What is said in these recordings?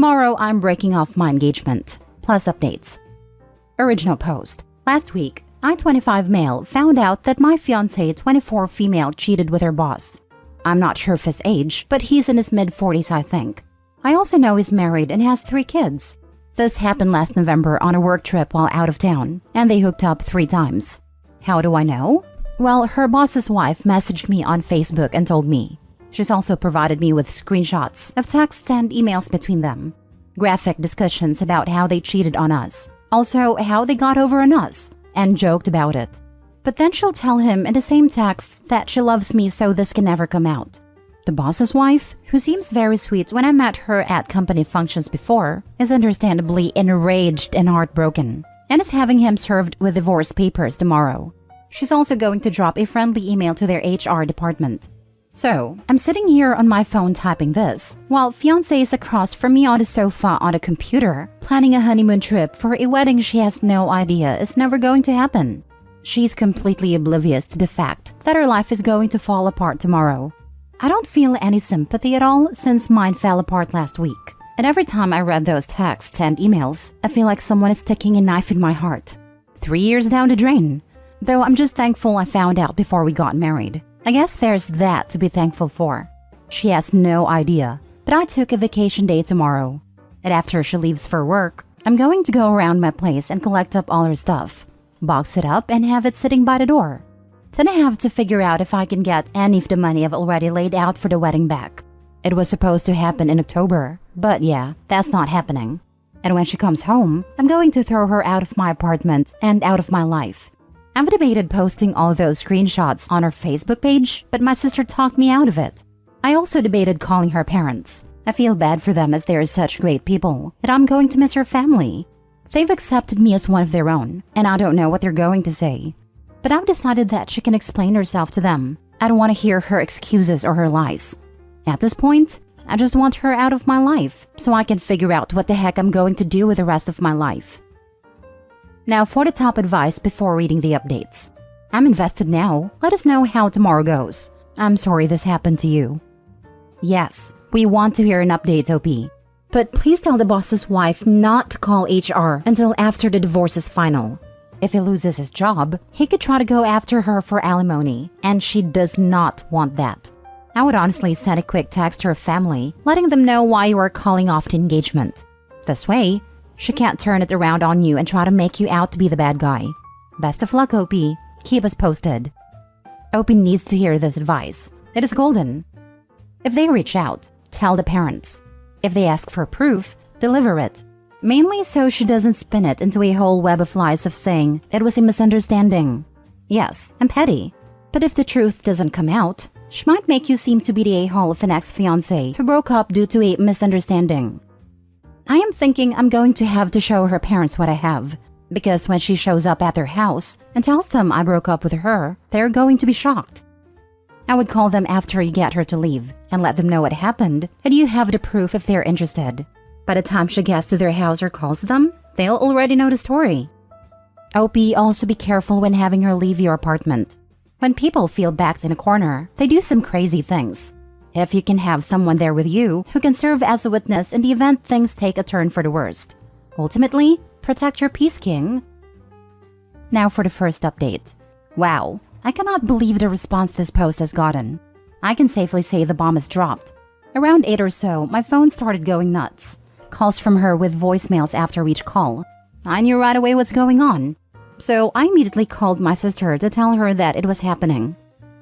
Tomorrow, I'm breaking off my engagement. Plus updates. Original post. Last week, I-25 male found out that my fiancée 24 female cheated with her boss. I'm not sure of his age, but he's in his mid-40s, I think. I also know he's married and has 3 kids. This happened last November on a work trip while out of town, and they hooked up 3 times. How do I know? Well, her boss's wife messaged me on Facebook and told me. She's also provided me with screenshots of texts and emails between them. Graphic discussions about how they cheated on us. Also, how they got over on us, and joked about it. But then she'll tell him in the same text that she loves me so this can never come out. The boss's wife, who seems very sweet when I met her at company functions before, is understandably enraged and heartbroken, and is having him served with divorce papers tomorrow. She's also going to drop a friendly email to their HR department. So, I'm sitting here on my phone typing this, while fiancé is across from me on the sofa on a computer, planning a honeymoon trip for a wedding she has no idea is never going to happen. She's completely oblivious to the fact that her life is going to fall apart tomorrow. I don't feel any sympathy at all since mine fell apart last week. And every time I read those texts and emails, I feel like someone is sticking a knife in my heart. 3 years down the drain. Though I'm just thankful I found out before we got married. I guess there's that to be thankful for. She has no idea, but I took a vacation day tomorrow. And after she leaves for work, I'm going to go around my place and collect up all her stuff, box it up and have it sitting by the door. Then I have to figure out if I can get any of the money I've already laid out for the wedding back. It was supposed to happen in October, but yeah, that's not happening. And when she comes home, I'm going to throw her out of my apartment and out of my life. I've debated posting all those screenshots on her Facebook page, but my sister talked me out of it. I also debated calling her parents. I feel bad for them as they are such great people, and I'm going to miss her family. They've accepted me as one of their own, and I don't know what they're going to say. But I've decided that she can explain herself to them. I don't want to hear her excuses or her lies. At this point, I just want her out of my life so I can figure out what the heck I'm going to do with the rest of my life. Now for the top advice before reading the updates. I'm invested now. Let us know how tomorrow goes. I'm sorry this happened to you. Yes, we want to hear an update, OP. But please tell the boss's wife not to call HR until after the divorce is final. If he loses his job, he could try to go after her for alimony, and she does not want that. I would honestly send a quick text to her family, letting them know why you are calling off the engagement. This way, she can't turn it around on you and try to make you out to be the bad guy. Best of luck, OP. Keep us posted. OP needs to hear this advice. It is golden. If they reach out, tell the parents. If they ask for proof, deliver it. Mainly so she doesn't spin it into a whole web of lies of saying it was a misunderstanding. Yes, I'm petty. But if the truth doesn't come out, she might make you seem to be the a-hole of an ex-fiancé who broke up due to a misunderstanding. I am thinking I'm going to have to show her parents what I have, because when she shows up at their house and tells them I broke up with her, they're going to be shocked. I would call them after you get her to leave and let them know what happened, and you have the proof if they're interested. By the time she gets to their house or calls them, they'll already know the story. OP, also be careful when having her leave your apartment. When people feel backed in a corner, they do some crazy things. If you can have someone there with you who can serve as a witness in the event things take a turn for the worst. Ultimately, protect your peace, King. Now for the first update. Wow, I cannot believe the response this post has gotten. I can safely say the bomb is dropped. Around 8 or so, my phone started going nuts. Calls from her with voicemails after each call. I knew right away what's going on. So I immediately called my sister to tell her that it was happening.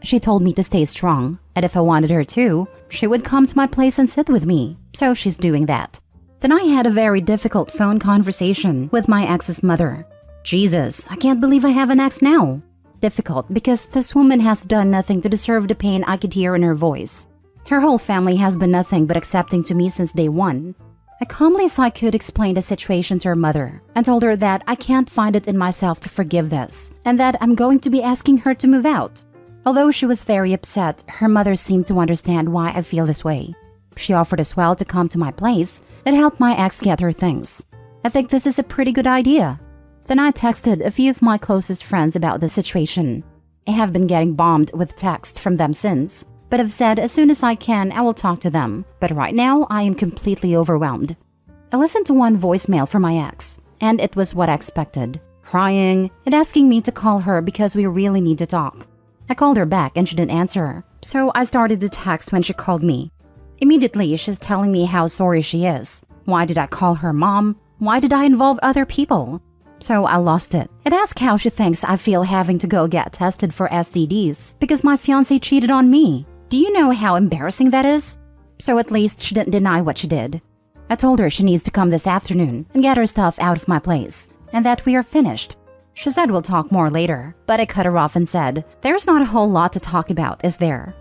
She told me to stay strong, and if I wanted her to, she would come to my place and sit with me. So she's doing that. Then I had a very difficult phone conversation with my ex's mother. Jesus, I can't believe I have an ex now. Difficult because this woman has done nothing to deserve the pain I could hear in her voice. Her whole family has been nothing but accepting to me since day one. I calmly as I could explained the situation to her mother and told her that I can't find it in myself to forgive this and that I'm going to be asking her to move out. Although she was very upset, her mother seemed to understand why I feel this way. She offered as well to come to my place and help my ex get her things. I think this is a pretty good idea. Then I texted a few of my closest friends about the situation. I have been getting bombed with text from them since, but I've said as soon as I can I will talk to them, but right now I am completely overwhelmed. I listened to one voicemail from my ex, and it was what I expected. Crying and asking me to call her because we really need to talk. I called her back and she didn't answer, so I started to text when she called me. Immediately, she's telling me how sorry she is. Why did I call her mom? Why did I involve other people? So I lost it. It asked how she thinks I feel having to go get tested for STDs because my fiancé cheated on me. Do you know how embarrassing that is? So at least she didn't deny what she did. I told her she needs to come this afternoon and get her stuff out of my place, and that we are finished. She said we'll talk more later, but I cut her off and said, there's not a whole lot to talk about, is there?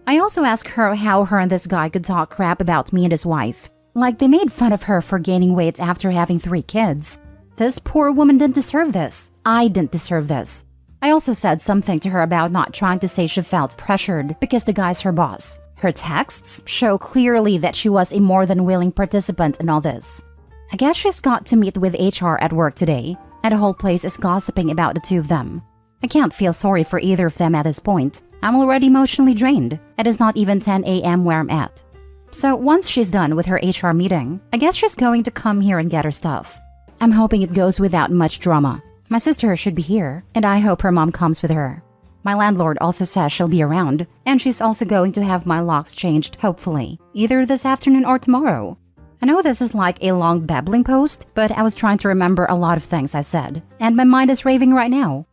I also asked her how her and this guy could talk crap about me and his wife. Like they made fun of her for gaining weight after having 3 kids. This poor woman didn't deserve this. I didn't deserve this. I also said something to her about not trying to say she felt pressured because the guy's her boss. Her texts show clearly that she was a more than willing participant in all this. I guess she's got to meet with HR at work today, and the whole place is gossiping about the two of them. I can't feel sorry for either of them at this point. I'm already emotionally drained. It is not even 10 a.m. where I'm at. So once she's done with her HR meeting, I guess she's going to come here and get her stuff. I'm hoping it goes without much drama. My sister should be here, and I hope her mom comes with her. My landlord also says she'll be around, and she's also going to have my locks changed, hopefully, either this afternoon or tomorrow. I know this is like a long babbling post, but I was trying to remember a lot of things I said, and my mind is raving right now.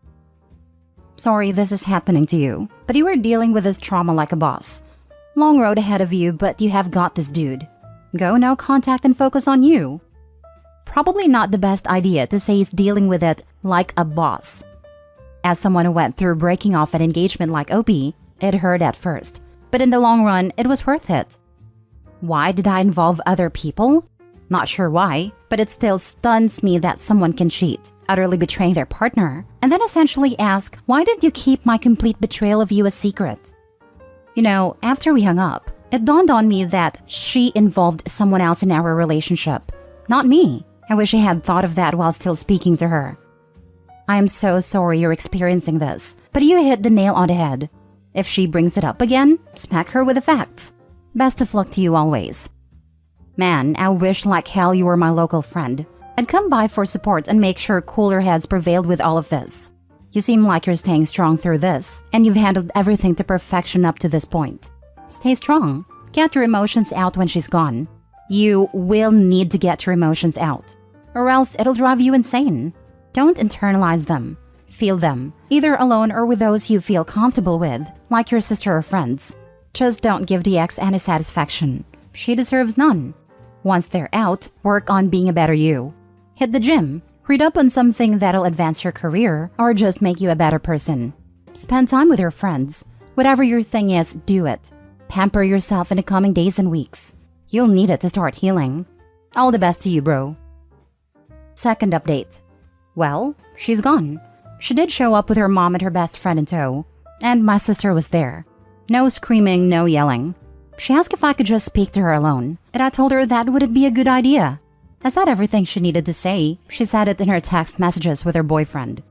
Sorry this is happening to you, but you are dealing with this trauma like a boss. Long road ahead of you, but you have got this, dude. Go no contact and focus on you. Probably not the best idea to say he's dealing with it like a boss. As someone who went through breaking off an engagement like Opie, it hurt at first, but in the long run, it was worth it. Why did I involve other people? Not sure why, but it still stuns me that someone can cheat, utterly betraying their partner, and then essentially ask, why did you keep my complete betrayal of you a secret? You know, after we hung up, it dawned on me that she involved someone else in our relationship, not me. I wish I had thought of that while still speaking to her. I am so sorry you're experiencing this, but you hit the nail on the head. If she brings it up again, smack her with the facts. Best of luck to you always. Man, I wish like hell you were my local friend. I'd come by for support and make sure cooler heads prevailed with all of this. You seem like you're staying strong through this, and you've handled everything to perfection up to this point. Stay strong. Get your emotions out when she's gone. You will need to get your emotions out, or else it'll drive you insane. Don't internalize them. Feel them, either alone or with those you feel comfortable with, like your sister or friends. Just don't give the ex any satisfaction. She deserves none. Once they're out, work on being a better you. Hit the gym, read up on something that'll advance your career or just make you a better person. Spend time with your friends. Whatever your thing is, do it. Pamper yourself in the coming days and weeks. You'll need it to start healing. All the best to you, bro. Second update. Well, she's gone. She did show up with her mom and her best friend in tow, and my sister was there. No screaming, no yelling. She asked if I could just speak to her alone, and I told her that wouldn't be a good idea. I said everything she needed to say. She said it in her text messages with her boyfriend.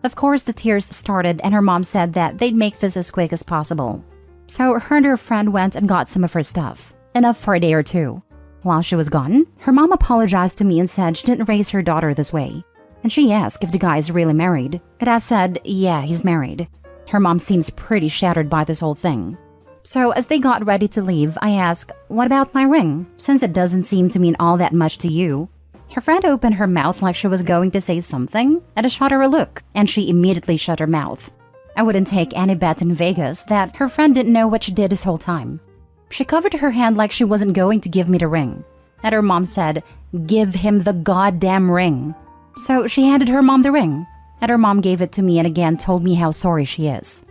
Of course, the tears started, and her mom said that they'd make this as quick as possible. So her and her friend went and got some of her stuff, enough for a day or two. While she was gone, her mom apologized to me and said she didn't raise her daughter this way. And she asked if the guy is really married, and I said, yeah, he's married. Her mom seems pretty shattered by this whole thing. So as they got ready to leave, I asked, what about my ring, since it doesn't seem to mean all that much to you? Her friend opened her mouth like she was going to say something, and I shot her a look, and she immediately shut her mouth. I wouldn't take any bet in Vegas that her friend didn't know what she did this whole time. She covered her hand like she wasn't going to give me the ring, and her mom said, give him the goddamn ring. So she handed her mom the ring, and her mom gave it to me and again told me how sorry she is.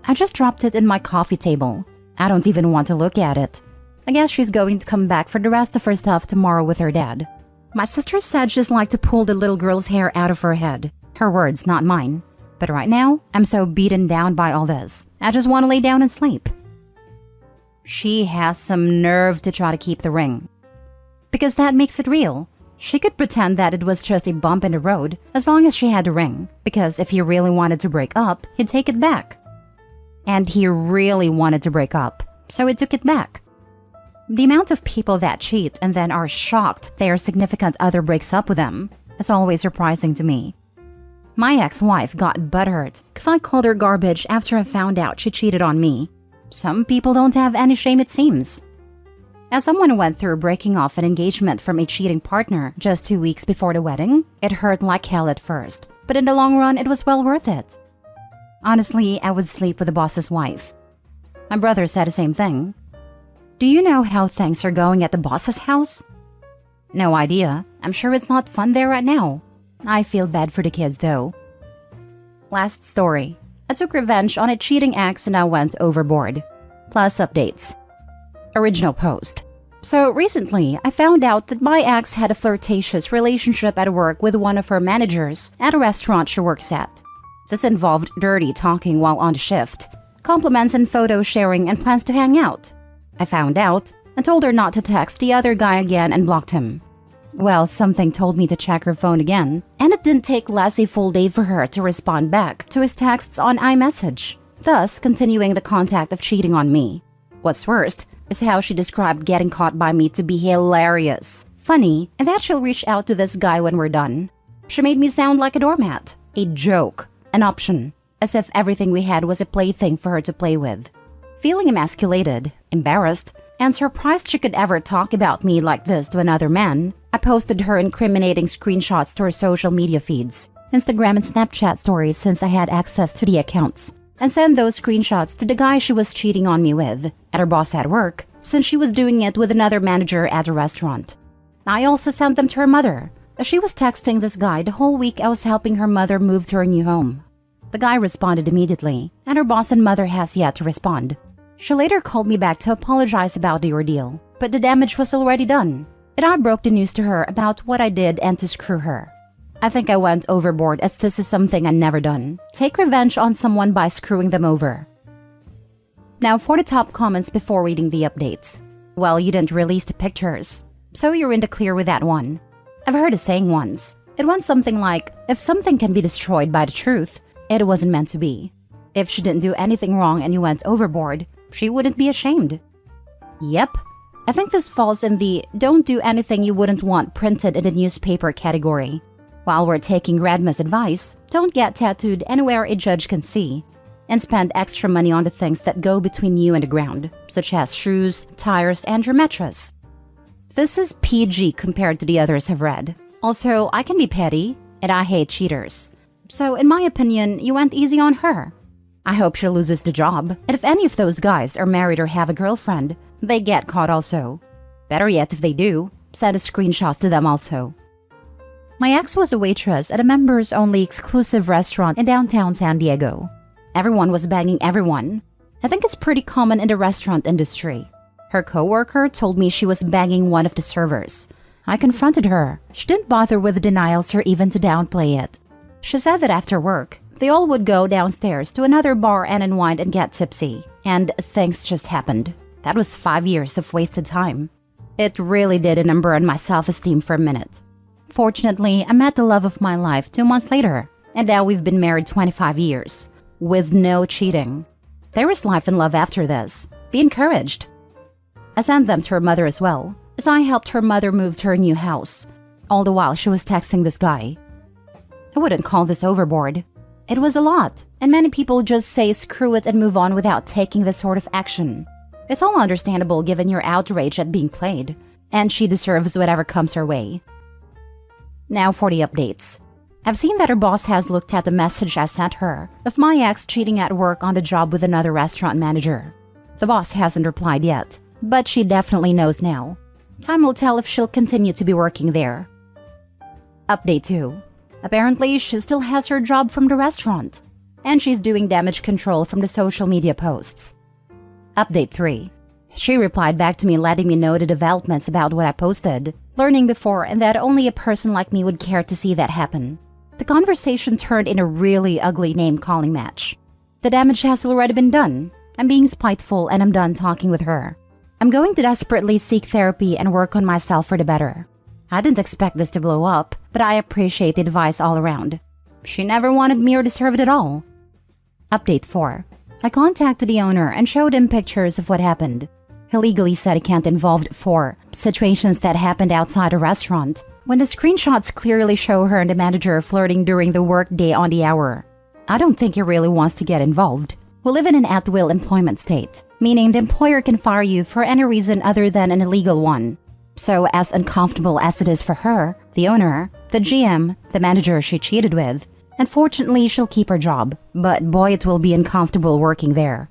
I just dropped it in my coffee table. I don't even want to look at it. I guess she's going to come back for the rest of her stuff tomorrow with her dad. My sister said she'd like to pull the little girl's hair out of her head. Her words, not mine. But right now, I'm so beaten down by all this. I just want to lay down and sleep. She has some nerve to try to keep the ring. Because that makes it real. She could pretend that it was just a bump in the road as long as she had the ring, because if he really wanted to break up, he'd take it back. And he really wanted to break up, so he took it back. The amount of people that cheat and then are shocked their significant other breaks up with them is always surprising to me. My ex-wife got butthurt because I called her garbage after I found out she cheated on me. Some people don't have any shame, it seems. As someone who went through breaking off an engagement from a cheating partner just 2 weeks before the wedding, it hurt like hell at first, but in the long run, it was well worth it. Honestly, I would sleep with the boss's wife. My brother said the same thing. Do you know how things are going at the boss's house? No idea. I'm sure it's not fun there right now. I feel bad for the kids though. Last story. I took revenge on a cheating ex and I went overboard. Plus updates. Original post. So recently, I found out that my ex had a flirtatious relationship at work with one of her managers at a restaurant she works at. This involved dirty talking while on shift, compliments and photo sharing, and plans to hang out. I found out and told her not to text the other guy again and blocked him. Well, something told me to check her phone again, and it didn't take less a full day for her to respond back to his texts on iMessage, thus continuing the contact of cheating on me. What's worst is how she described getting caught by me to be hilarious, funny, and that she'll reach out to this guy when we're done. She made me sound like a doormat, a joke, an option, as if everything we had was a plaything for her to play with. Feeling emasculated, embarrassed, and surprised she could ever talk about me like this to another man, I posted her incriminating screenshots to her social media feeds, Instagram and Snapchat stories since I had access to the accounts, and sent those screenshots to the guy she was cheating on me with, at her boss at work, since she was doing it with another manager at a restaurant. I also sent them to her mother, as she was texting this guy the whole week I was helping her mother move to her new home. The guy responded immediately, and her boss and mother has yet to respond. She later called me back to apologize about the ordeal, but the damage was already done, and I broke the news to her about what I did and to screw her. I think I went overboard, as this is something I've never done. Take revenge on someone by screwing them over. Now for the top comments before reading the updates. Well, you didn't release the pictures, so you're in the clear with that one. I've heard a saying once. It went something like, if something can be destroyed by the truth, it wasn't meant to be. If she didn't do anything wrong and you went overboard, she wouldn't be ashamed. Yep. I think this falls in the don't do anything you wouldn't want printed in the newspaper category. While we're taking Grandma's advice, don't get tattooed anywhere a judge can see, and spend extra money on the things that go between you and the ground, such as shoes, tires, and your mattress. This is PG compared to the others I've read. Also, I can be petty, and I hate cheaters. So in my opinion, you went easy on her. I hope she loses the job, and if any of those guys are married or have a girlfriend, they get caught also. Better yet, if they do, send a screenshots to them also. My ex was a waitress at a members-only exclusive restaurant in downtown San Diego. Everyone was banging everyone. I think it's pretty common in the restaurant industry. Her coworker told me she was banging one of the servers. I confronted her. She didn't bother with denials or even to downplay it. She said that after work, they all would go downstairs to another bar and unwind and get tipsy. And things just happened. That was 5 years of wasted time. It really did a number on my self-esteem for a minute. Fortunately, I met the love of my life 2 months later, and now we've been married 25 years, with no cheating. There is life and love after this. Be encouraged. I sent them to her mother as well, as I helped her mother move to her new house, all the while she was texting this guy. I wouldn't call this overboard. It was a lot, and many people just say screw it and move on without taking this sort of action. It's all understandable given your outrage at being played, and she deserves whatever comes her way. Now for the updates. I've seen that her boss has looked at the message I sent her of my ex cheating at work on the job with another restaurant manager. The boss hasn't replied yet, but she definitely knows now. Time will tell if she'll continue to be working there. Update 2. Apparently, she still has her job from the restaurant, and she's doing damage control from the social media posts. Update 3. She replied back to me letting me know the developments about what I posted, learning before and that only a person like me would care to see that happen. The conversation turned in a really ugly name-calling match. The damage has already been done. I'm being spiteful and I'm done talking with her. I'm going to desperately seek therapy and work on myself for the better. I didn't expect this to blow up, but I appreciate the advice all around. She never wanted me or deserved it all. Update 4. I contacted the owner and showed him pictures of what happened. He legally said he can't involve for situations that happened outside a restaurant, when the screenshots clearly show her and the manager flirting during the workday on the hour. I don't think he really wants to get involved. We live in an at-will employment state, meaning the employer can fire you for any reason other than an illegal one. So as uncomfortable as it is for her, the owner, the GM, the manager she cheated with, unfortunately she'll keep her job, but boy it will be uncomfortable working there.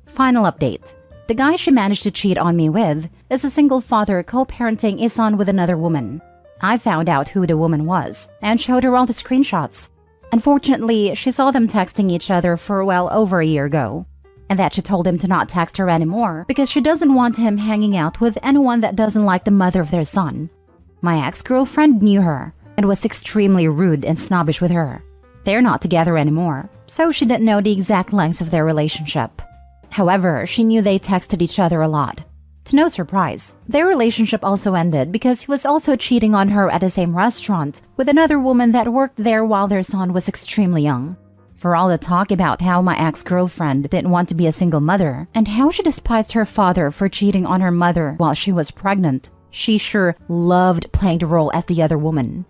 Final update. The guy she managed to cheat on me with is a single father co-parenting his son with another woman. I found out who the woman was and showed her all the screenshots. Unfortunately, she saw them texting each other for well over a year ago, and that she told him to not text her anymore because she doesn't want him hanging out with anyone that doesn't like the mother of their son. My ex-girlfriend knew her and was extremely rude and snobbish with her. They're not together anymore, so she didn't know the exact lengths of their relationship. However, she knew they texted each other a lot. To no surprise, their relationship also ended because he was also cheating on her at the same restaurant with another woman that worked there while their son was extremely young. For all the talk about how my ex-girlfriend didn't want to be a single mother and how she despised her father for cheating on her mother while she was pregnant, she sure loved playing the role as the other woman.